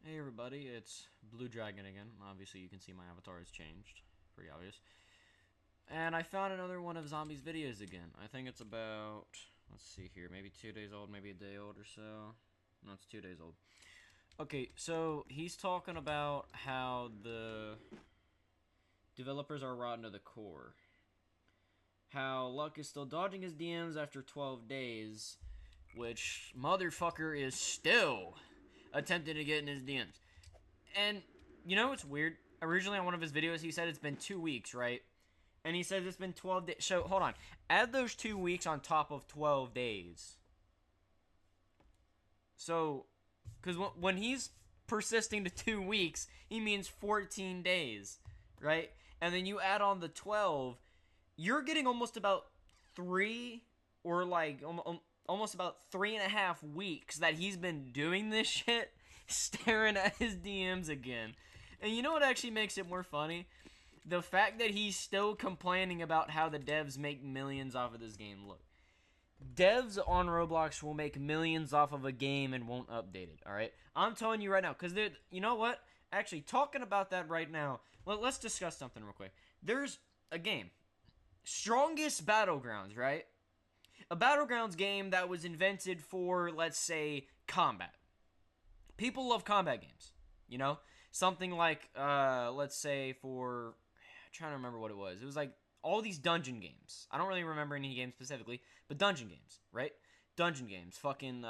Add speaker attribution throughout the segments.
Speaker 1: Hey everybody, it's Blue Dragon again. Obviously you can see my avatar has changed. Pretty obvious. And I found another one of Zombie's videos again. I think it's about, let's see here, maybe 2 days old, maybe a day old or so. No, it's 2 days old. Okay, so he's talking about how the developers are rotten to the core. How Luck is still dodging his DMs after 12 days, which motherfucker is still attempting to get in his DMs. And, you know what's weird? Originally on one of his videos, he said it's been 2 weeks, right? And he says it's been 12 days. So, hold on. Add those 2 weeks on top of 12 days. So, because when he's persisting to 2 weeks, he means 14 days, right? And then you add on the 12, you're getting almost about 3, or like almost about 3.5 weeks that he's been doing this shit, staring at his DMs again. And you know what actually makes it more funny? The fact that he's still complaining about how the devs make millions off of this game. Look, devs on Roblox will make millions off of a game and won't update it, alright? I'm telling you right now, because you know what? Actually, talking about that right now, let's discuss something real quick. There's a game, Strongest Battlegrounds, right? A Battlegrounds game that was invented for, let's say, combat. People love combat games, you know? Something like, let's say for, I'm trying to remember what it was. It was like all these dungeon games. I don't really remember any games specifically, but dungeon games, right? Dungeon games, fucking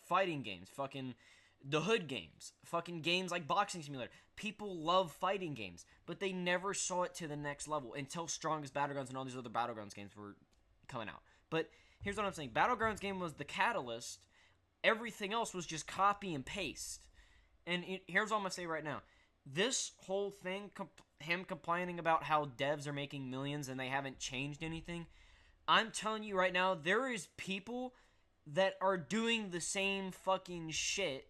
Speaker 1: fighting games, fucking the hood games, fucking games like Boxing Simulator. People love fighting games, but they never saw it to the next level until Strongest Battlegrounds and all these other Battlegrounds games were coming out. But here's what I'm saying. Battlegrounds game was the catalyst. Everything else was just copy and paste. And here's what I'm going to say right now. This whole thing, him complaining about how devs are making millions and they haven't changed anything, I'm telling you right now, there is people that are doing the same fucking shit,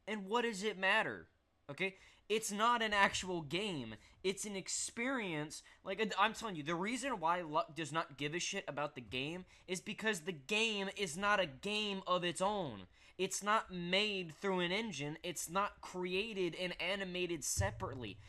Speaker 1: and what does it matter? Okay? It's not an actual game. It's an experience. Like, I'm telling you, the reason why Luck does not give a shit about the game is because the game is not a game of its own. It's not made through an engine. It's not created and animated separately.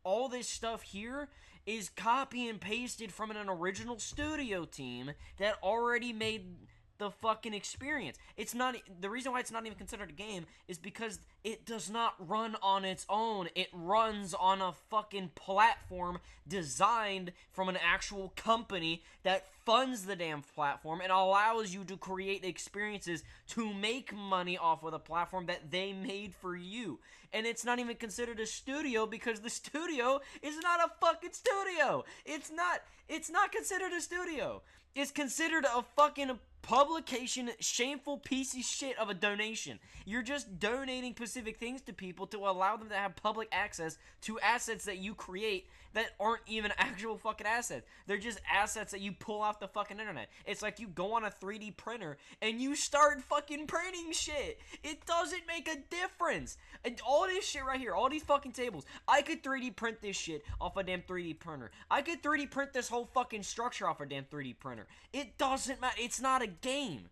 Speaker 1: All this stuff here is copy and pasted from an original studio team that already made the fucking experience. It's not, the reason why it's not even considered a game is because it does not run on its own. It runs on a fucking platform designed from an actual company that funds the damn platform and allows you to create experiences to make money off of the platform that they made for you. And it's not even considered a studio because the studio is not a fucking studio. It's not considered a studio. It's considered a fucking publication, shameful piece of shit of a donation. You're just donating specific things to people to allow them to have public access to assets that you create that aren't even actual fucking assets. They're just assets that you pull off the fucking internet. It's like you go on a 3D printer and you start fucking printing shit. It doesn't make a difference. And all this shit right here, all these fucking tables, I could 3D print this shit off a damn 3D printer. I could 3D print this whole fucking structure off a damn 3D printer. It doesn't matter. It's not a game.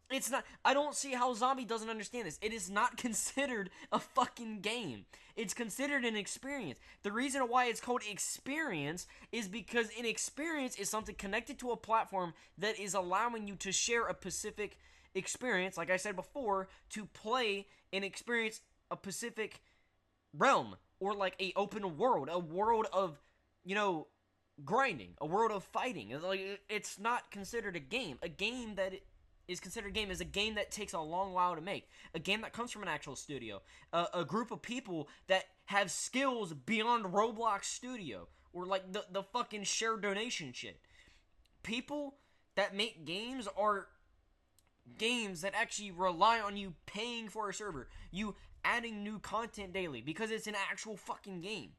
Speaker 1: It's not. I don't see how Zombie doesn't understand this. It is not considered a fucking game. It's considered an experience. The reason why it's called experience is because an experience is something connected to a platform that is allowing you to share a specific experience, like I said before, to play and experience a specific realm, or like a open world, a world of, you know, grinding, a world of fighting. Like, it's not considered a game. A game that is considered a game is a game that takes a long while to make. A game that comes from an actual studio. A group of people that have skills beyond Roblox Studio. Or like the fucking share donation shit. People that make games are games that actually rely on you paying for a server. You adding new content daily. Because it's an actual fucking game.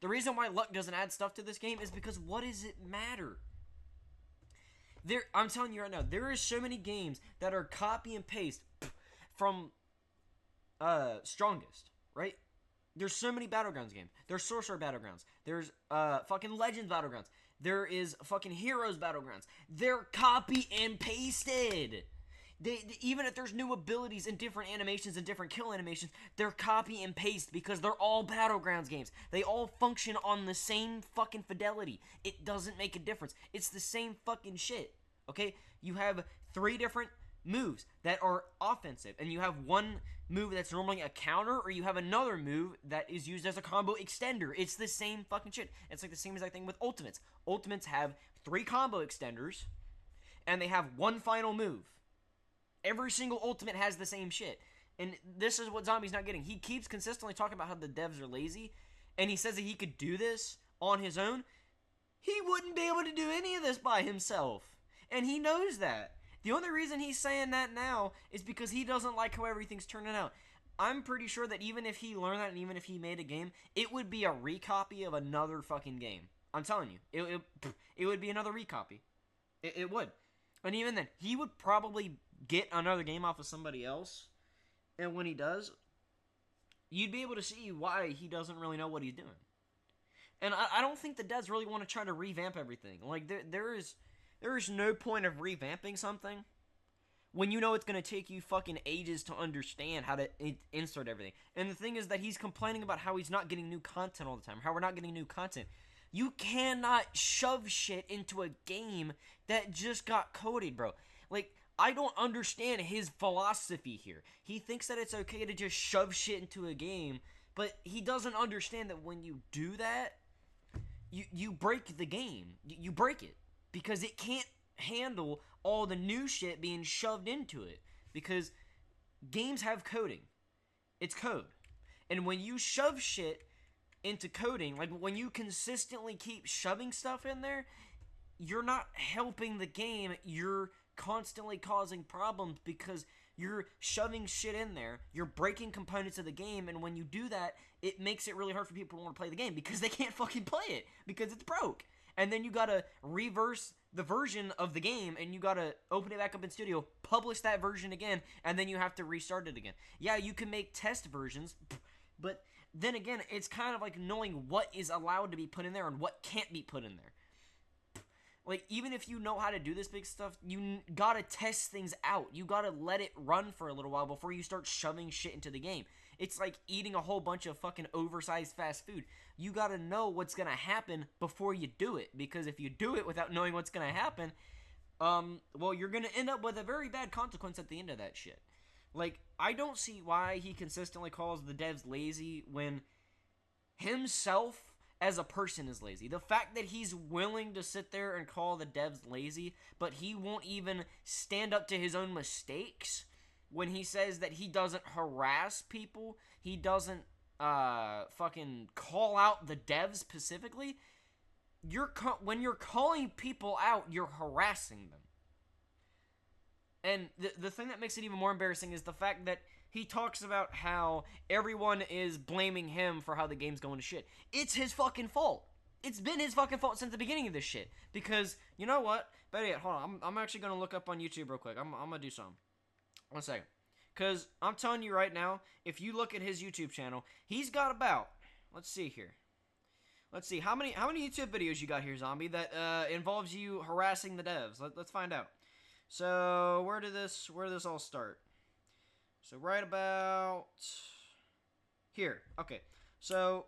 Speaker 1: The reason why Luck doesn't add stuff to this game is because what does it matter? I'm telling you right now, there are so many games that are copy and paste from Strongest, right? There's so many Battlegrounds games. There's Sorcerer Battlegrounds. There's fucking Legends Battlegrounds. There is fucking Heroes Battlegrounds. They're copy and pasted. Even if there's new abilities and different animations and different kill animations, they're copy and paste because they're all Battlegrounds games. They all function on the same fucking fidelity. It doesn't make a difference. It's the same fucking shit. Okay? You have 3 different moves that are offensive, and you have one move that's normally a counter, or you have another move that is used as a combo extender. It's the same fucking shit. It's like the same exact thing with ultimates. Ultimates have 3 combo extenders, and they have one final move. Every single ultimate has the same shit. And this is what Zombie's not getting. He keeps consistently talking about how the devs are lazy, and he says that he could do this on his own. He wouldn't be able to do any of this by himself. And he knows that. The only reason he's saying that now is because he doesn't like how everything's turning out. I'm pretty sure that even if he learned that and even if he made a game, it would be a recopy of another fucking game. I'm telling you. It would be another recopy. It would. And even then, he would probably get another game off of somebody else. And when he does, you'd be able to see why he doesn't really know what he's doing. And I don't think the devs really want to try to revamp everything. Like, there is no point of revamping something when you know it's going to take you fucking ages to understand how to insert everything. And the thing is that he's complaining about how he's not getting new content all the time, how we're not getting new content. You cannot shove shit into a game that just got coded, bro. Like, I don't understand his philosophy here. He thinks that it's okay to just shove shit into a game, but he doesn't understand that when you do that, you break the game. You break it. Because it can't handle all the new shit being shoved into it. Because games have coding. It's code. And when you shove shit into coding, like when you consistently keep shoving stuff in there, you're not helping the game. You're constantly causing problems because you're shoving shit in there. You're breaking components of the game. And when you do that, it makes it really hard for people to want to play the game because they can't fucking play it because it's broke. And then you gotta reverse the version of the game, and you gotta open it back up in Studio, publish that version again, and then you have to restart it again. Yeah, you can make test versions, but then again, it's kind of like knowing what is allowed to be put in there and what can't be put in there. Like, even if you know how to do this big stuff, you gotta test things out. You gotta let it run for a little while before you start shoving shit into the game. It's like eating a whole bunch of fucking oversized fast food. You gotta know what's gonna happen before you do it. Because if you do it without knowing what's gonna happen, well, you're gonna end up with a very bad consequence at the end of that shit. Like, I don't see why he consistently calls the devs lazy when himself as a person is lazy. The fact that he's willing to sit there and call the devs lazy, but he won't even stand up to his own mistakes when he says that he doesn't harass people, he doesn't fucking call out the devs specifically. When you're calling people out, you're harassing them. And the thing that makes it even more embarrassing is the fact that he talks about how everyone is blaming him for how the game's going to shit. It's his fucking fault. It's been his fucking fault since the beginning of this shit. Because, you know what? Better yet, hold on. I'm actually going to look up on YouTube real quick. I'm going to do something. 1 second. Because I'm telling you right now, if you look at his YouTube channel, he's got about, let's see here. Let's see, how many YouTube videos you got here, Zombie, that involves you harassing the devs? Let's find out. So, where did this all start? So, right about here. Okay, so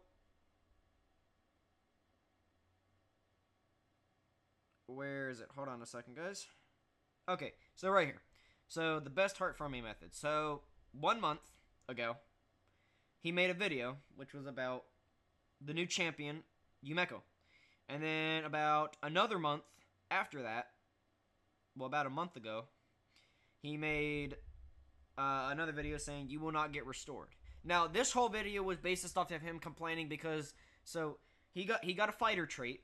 Speaker 1: where is it? Hold on a second, guys. Okay, so right here. So, the best heart from me method. So, 1 month ago, he made a video, which was about the new champion, Yumeko. And then about another month after that, well, about a month ago, he made another video saying, you will not get restored. Now, this whole video was based off of him complaining because, so, he got a fighter trait,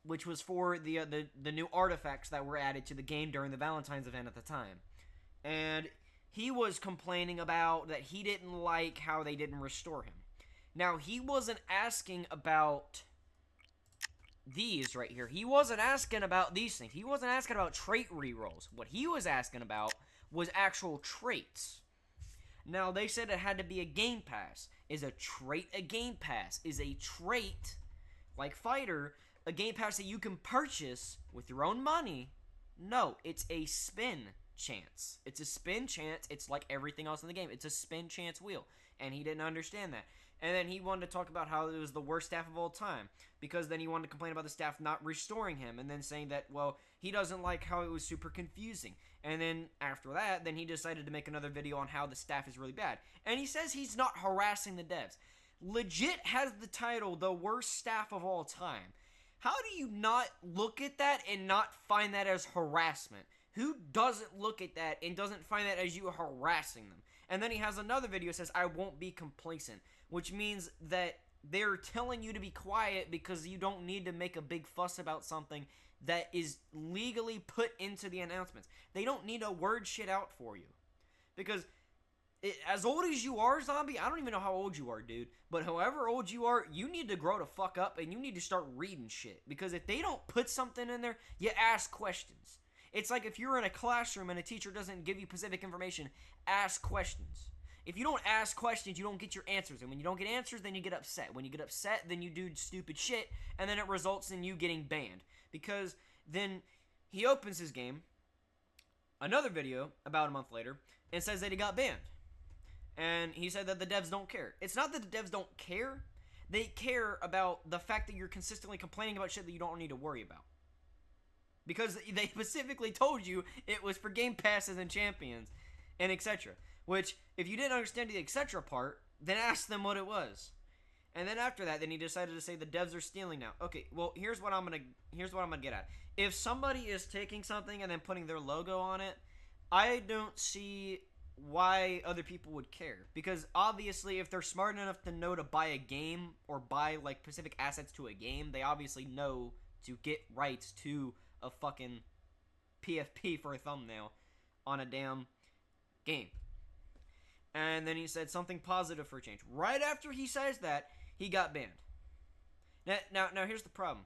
Speaker 1: which was for the new artifacts that were added to the game during the Valentine's event at the time. And he was complaining about that he didn't like how they didn't restore him. Now, he wasn't asking about these right here. He wasn't asking about these things. He wasn't asking about trait rerolls. What he was asking about was actual traits. Now, they said it had to be a game pass. Is a trait a game pass? Is a trait, like fighter, a game pass that you can purchase with your own money? No, it's a spin chance. It's a spin chance. It's like everything else in the game. It's a spin chance wheel. And he didn't understand that. And then he wanted to talk about how it was the worst staff of all time. Because then he wanted to complain about the staff not restoring him. And then saying that, well, he doesn't like how it was super confusing. And then after that, then he decided to make another video on how the staff is really bad. And he says he's not harassing the devs. Legit has the title, the worst staff of all time. How do you not look at that and not find that as harassment? Who doesn't look at that and doesn't find that as you harassing them? And then he has another video that says, I won't be complacent. Which means that they're telling you to be quiet because you don't need to make a big fuss about something that is legally put into the announcements. They don't need to word shit out for you. Because as old as you are, Zombie, I don't even know how old you are, dude. But however old you are, you need to grow the fuck up and you need to start reading shit. Because if they don't put something in there, you ask questions. It's like if you're in a classroom and a teacher doesn't give you specific information, ask questions. If you don't ask questions, you don't get your answers. And when you don't get answers, then you get upset. When you get upset, then you do stupid shit. And then it results in you getting banned. Because then he opens his game, another video about a month later, and says that he got banned. And he said that the devs don't care. It's not that the devs don't care. They care about the fact that you're consistently complaining about shit that you don't need to worry about. Because they specifically told you it was for game passes and champions and etc. Which, if you didn't understand the etc. part, then ask them what it was. And then after that, then he decided to say the devs are stealing now. Okay, well, here's what I'm gonna get at. If somebody is taking something and then putting their logo on it, I don't see why other people would care. Because obviously, if they're smart enough to know to buy a game or buy like specific assets to a game, they obviously know to get rights to a fucking PFP for a thumbnail on a damn game. And then he said something positive for a change. Right after he says that, he got banned. Now here's the problem.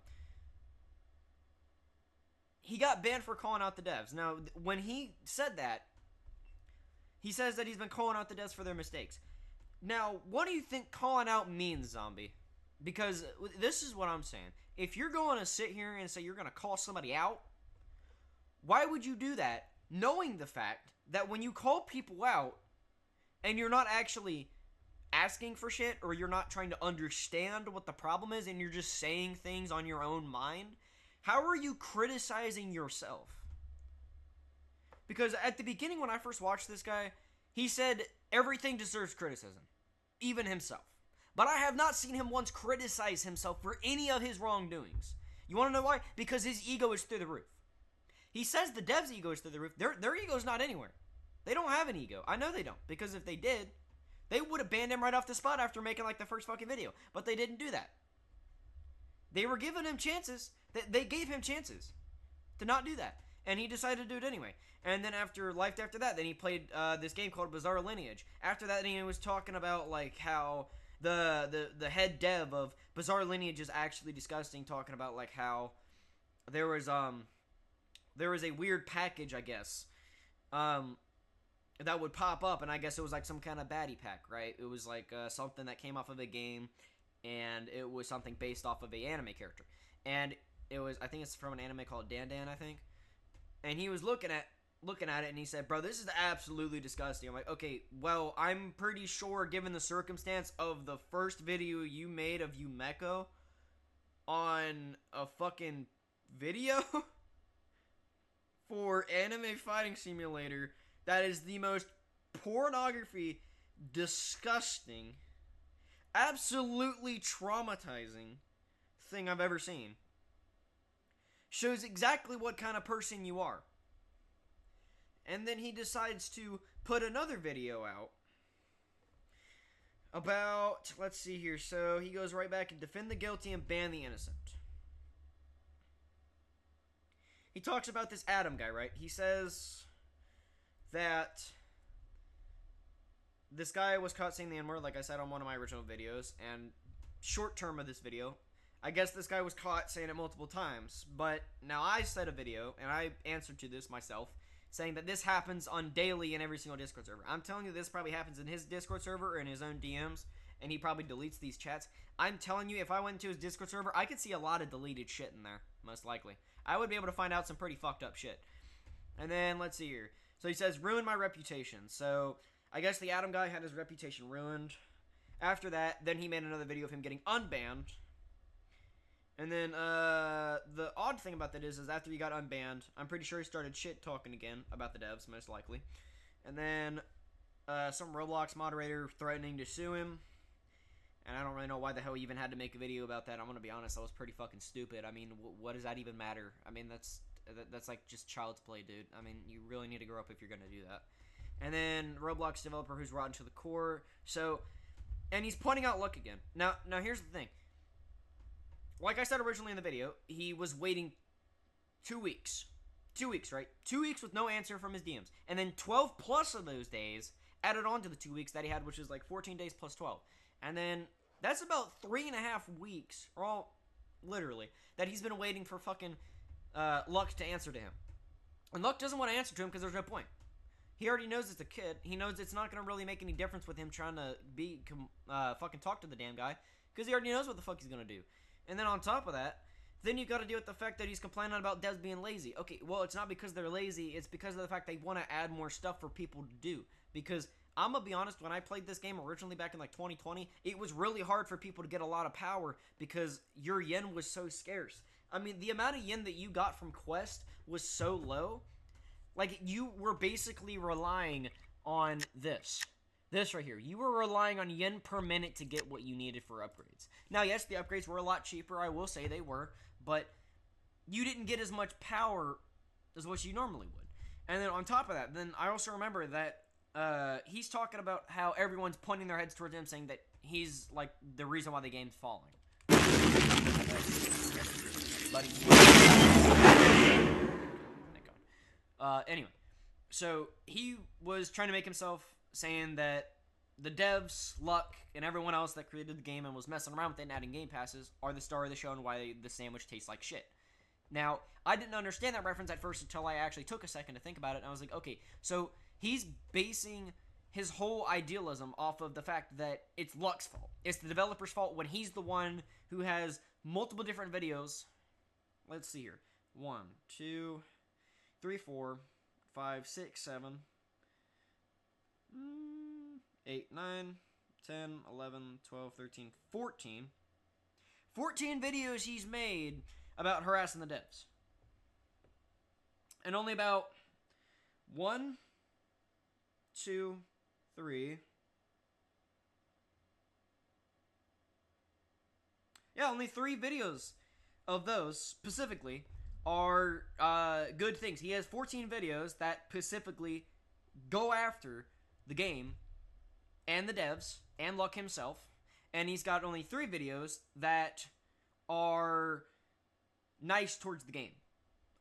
Speaker 1: He got banned for calling out the devs. Now, when he said that, he says that he's been calling out the devs for their mistakes. Now, what do you think calling out means, Zombie? Because this is what I'm saying. If you're going to sit here and say you're going to call somebody out, why would you do that knowing the fact that when you call people out and you're not actually asking for shit or you're not trying to understand what the problem is and you're just saying things on your own mind, how are you criticizing yourself? Because at the beginning when I first watched this guy, he said everything deserves criticism, even himself. But I have not seen him once criticize himself for any of his wrongdoings. You want to know why? Because his ego is through the roof. He says the devs' ego is through the roof. Their ego's not anywhere. They don't have an ego. I know they don't. Because if they did, they would have banned him right off the spot after making like the first fucking video. But they didn't do that. They were giving him chances. They gave him chances to not do that. And he decided to do it anyway. And then after that, then he played this game called Bizarre Lineage. After that, then he was talking about like how the head dev of Bizarre Lineage is actually disgusting, talking about like how there was a weird package, I guess, that would pop up, and I guess it was like some kind of baddie pack, right? It was like something that came off of a game, and it was something based off of a anime character, and it was, I think it's from an anime called Dan Dan, I think, and he was looking at it, and he said, bro, this is absolutely disgusting. I'm like, okay, well, I'm pretty sure, given the circumstance of the first video you made of Yumeko on a fucking video for Anime Fighting Simulator, that is the most pornography, disgusting, absolutely traumatizing thing I've ever seen. Shows exactly what kind of person you are. And then he decides to put another video out about, let's see here, so he goes right back and defend the guilty and ban the innocent. He talks about this Adam guy, right? He says that this guy was caught saying the N-word, like I said on one of my original videos, and short term of this video, I guess this guy was caught saying it multiple times, but now I said a video, and I answered to this myself, saying that this happens on daily in every single Discord server. I'm telling you, this probably happens in his Discord server or in his own DMs, and he probably deletes these chats. I'm telling you, if I went into his Discord server, I could see a lot of deleted shit in there, most likely. I would be able to find out some pretty fucked up shit. And then, let's see here. So he says, ruined my reputation. So I guess the Adam guy had his reputation ruined. After that, then he made another video of him getting unbanned. And then the odd thing about that is after he got unbanned, I'm pretty sure he started shit talking again about the devs, most likely. And then some Roblox moderator threatening to sue him. And I don't really know why the hell he even had to make a video about that. I'm gonna be honest, that was pretty fucking stupid. I mean, what does that even matter? I mean, that's like just child's play, dude. I mean, you really need to grow up if you're gonna do that. And then Roblox developer who's rotten to the core. So, and he's pointing out luck again. Now here's the thing. Like I said originally in the video, he was waiting 2 weeks. 2 weeks, right? 2 weeks with no answer from his DMs. And then 12 plus of those days added on to the 2 weeks that he had, which is like 14 days plus 12. And then that's about 3.5 weeks, or all literally, that he's been waiting for fucking Luck to answer to him. And Luck doesn't want to answer to him because there's no point. He already knows it's a kid. He knows it's not going to really make any difference with him trying to fucking talk to the damn guy, because he already knows what the fuck he's going to do. And then on top of that, then you got to deal with the fact that he's complaining about devs being lazy. Okay, well, it's not because they're lazy. It's because of the fact they want to add more stuff for people to do. Because I'm going to be honest, when I played this game originally back in like 2020, it was really hard for people to get a lot of power because your yen was so scarce. I mean, the amount of yen that you got from Quest was so low. Like, you were basically relying on this. This right here. You were relying on yen per minute to get what you needed for upgrades. Now, yes, the upgrades were a lot cheaper. I will say they were. But you didn't get as much power as what you normally would. And then on top of that, then I also remember that he's talking about how everyone's pointing their heads towards him, saying that he's, like, the reason why the game's falling. Buddy. Thank God. Anyway. So, he was trying to make himself saying that the devs, Luck, and everyone else that created the game and was messing around with it and adding game passes are the star of the show and why the sandwich tastes like shit. Now, I didn't understand that reference at first until I actually took a second to think about it, and I was like, okay, so he's basing his whole idealism off of the fact that it's Luck's fault. It's the developer's fault when he's the one who has multiple different videos. Let's see here. 1, 2, 3, 4, 5, 6, 7, 8, 9, 10, 11, 12, 13, 14. 14 videos he's made about harassing the devs. And only about 1, 2, 3. Yeah, only 3 videos of those specifically are good things. He has 14 videos that specifically go after the game and the devs and Luck himself, and he's got only 3 videos that are nice towards the game,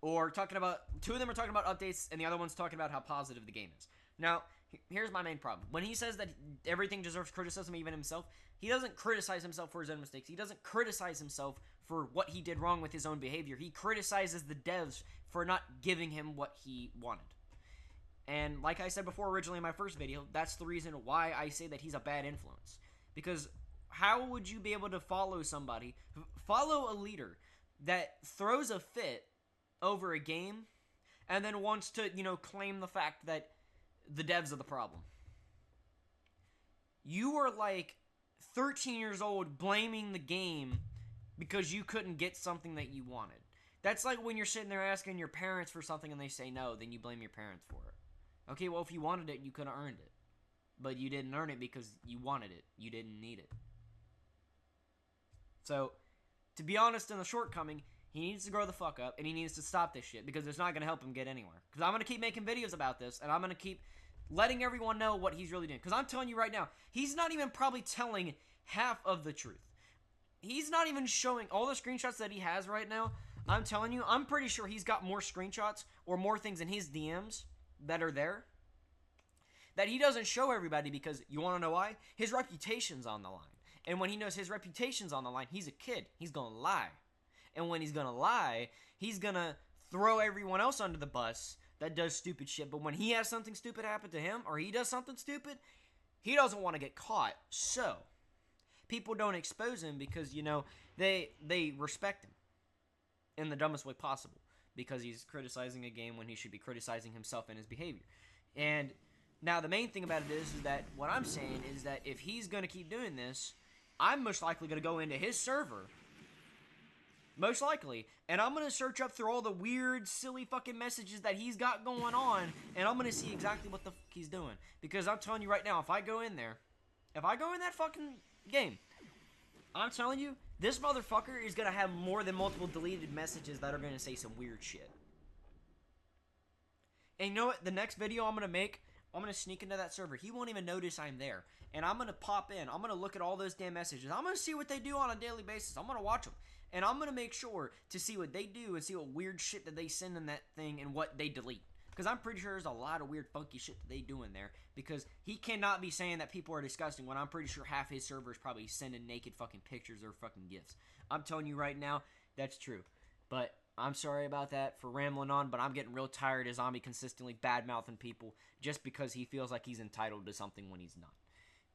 Speaker 1: or talking about 2 of them are talking about updates, and the other one's talking about how positive the game is. Now, here's my main problem. When he says that everything deserves criticism, even himself, he doesn't criticize himself for his own mistakes. He doesn't criticize himself for what he did wrong with his own behavior. He criticizes the devs for not giving him what he wanted. And like I said before originally in my first video, that's the reason why I say that he's a bad influence. Because how would you be able to follow somebody, follow a leader that throws a fit over a game and then wants to, claim the fact that the devs are the problem? You are like 13 years old blaming the game because you couldn't get something that you wanted. That's like when you're sitting there asking your parents for something and they say no, then you blame your parents for it. Okay, well, if you wanted it, you could have earned it. But you didn't earn it because you wanted it. You didn't need it. So, to be honest, in the shortcoming, he needs to grow the fuck up, and he needs to stop this shit, because it's not going to help him get anywhere. Because I'm going to keep making videos about this, and I'm going to keep letting everyone know what he's really doing. Because I'm telling you right now, he's not even probably telling half of the truth. He's not even showing all the screenshots that he has right now. I'm telling you, I'm pretty sure he's got more screenshots or more things in his DMs that are there that he doesn't show everybody, because you want to know why? His reputation's on the line. And when he knows his reputation's on the line, he's a kid. He's going to lie. And when he's going to lie, he's going to throw everyone else under the bus that does stupid shit. But when he has something stupid happen to him, or he does something stupid, he doesn't want to get caught. So, people don't expose him because, they respect him in the dumbest way possible, because he's criticizing a game when he should be criticizing himself and his behavior. And now the main thing about it is that what I'm saying is that if he's going to keep doing this, I'm most likely going to go into his server. Most likely. And I'm going to search up through all the weird, silly fucking messages that he's got going on, and I'm going to see exactly what the fuck he's doing. Because I'm telling you right now, if I go in there, if I go in that fucking game, I'm telling you, this motherfucker is going to have more than multiple deleted messages that are going to say some weird shit. And you know what? The next video I'm going to make, I'm going to sneak into that server. He won't even notice I'm there. And I'm going to pop in. I'm going to look at all those damn messages. I'm going to see what they do on a daily basis. I'm going to watch them. And I'm going to make sure to see what they do and see what weird shit that they send in that thing and what they delete. Because I'm pretty sure there's a lot of weird funky shit that they do in there. Because he cannot be saying that people are disgusting when I'm pretty sure half his server is probably sending naked fucking pictures or fucking gifs. I'm telling you right now, that's true. But I'm sorry about that for rambling on, but I'm getting real tired of Zombie consistently bad-mouthing people just because he feels like he's entitled to something when he's not.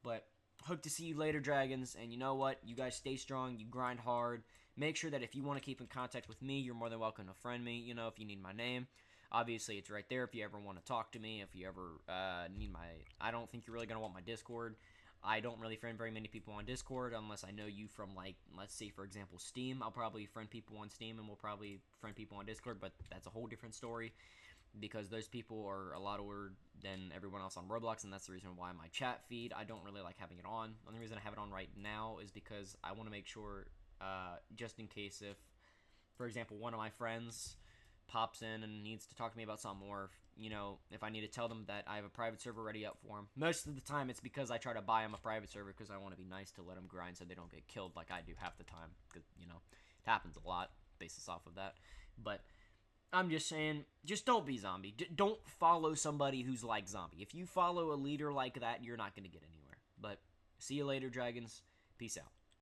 Speaker 1: But hope to see you later, Dragons. And you know what? You guys stay strong. You grind hard. Make sure that if you want to keep in contact with me, you're more than welcome to friend me. You know, if you need my name. Obviously, it's right there if you ever want to talk to me. If you ever need my... I don't think you're really going to want my Discord. I don't really friend very many people on Discord unless I know you from, like, let's say, for example, Steam. I'll probably friend people on Steam and we'll probably friend people on Discord, but that's a whole different story because those people are a lot older than everyone else on Roblox, and that's the reason why my chat feed, I don't really like having it on. The only reason I have it on right now is because I want to make sure, just in case if, for example, one of my friends pops in and needs to talk to me about something, or you know, if I need to tell them that I have a private server ready up for them. Most of the time it's because I try to buy them a private server because I want to be nice to let them grind so they don't get killed like I do half the time, because you know, it happens a lot basis off of that. But I'm just saying, just don't be Zombie. Don't follow somebody who's like Zombie. If you follow a leader like that, you're not going to get anywhere. But see you later, Dragons. Peace out.